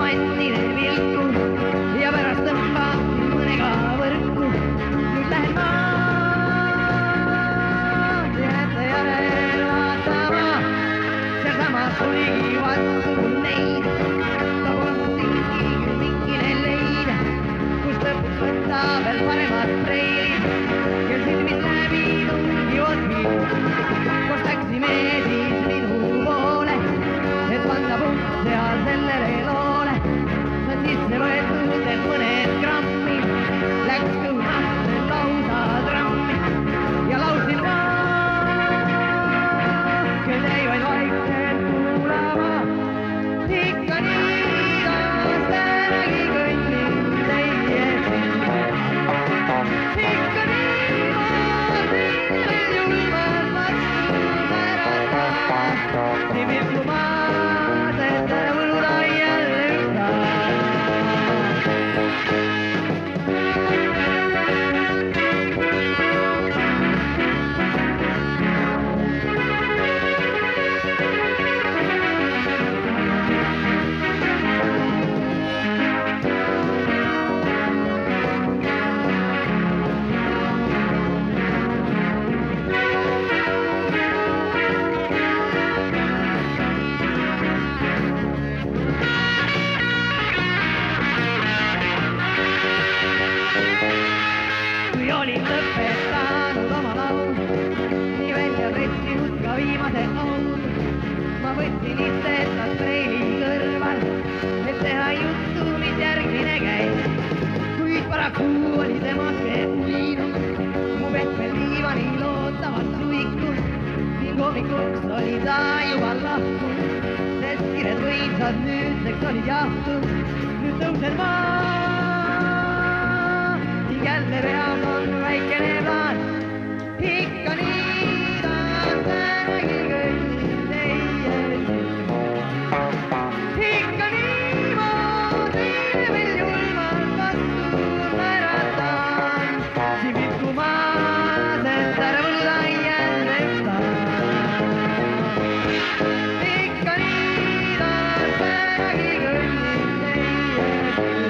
annile vilku ja pärast tõmbab mõnega võrku. Nüüd lähen ma jääte järel vaatama, sealsamas oligi vastu neid. Veel paremad preilid, kel silmid läbi tungivad mind. Koos läksime siis minu poole, et panna punkt seal sellele loole. Sain sisse võetud veel mõned grammid, läks kõhnahtel lausa trammi ja laulsin ma, kel jäi vaid vaikselt kuulama. Ikka nii taas tänagi kõnnin teie siin. Ikka niimoodi veel julmalt vastu märata. Nii vilkumaad, et ära võluda jälle olin lõpetanud oma laul, nii välja võtsinud ka viimase aud. Ma võtsin istetad preili kõrval, et teha juttu, mis järgmine käis. Kuid paraku oli temake uinud, mu pehmel diivanil ootavalt suikud. Ning hommikuks oli ta juba lahkunud, sest kired võimsad nüüdseks olid jahtunud. Nüüd tõusen ma jälle reas on väikene plaan. Ikka nii taas tänagi kõnnin teie siin. Ikka niimoodi veel julmalt vastu märatan. Siin vilkumaas, et ära võluda jälle ikka nii taas tänagi kõnnin teie siin.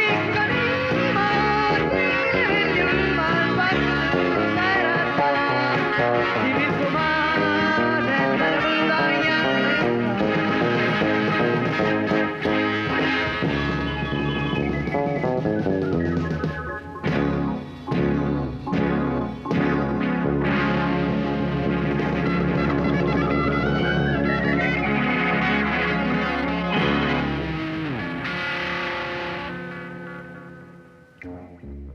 Ikka nii Thank you.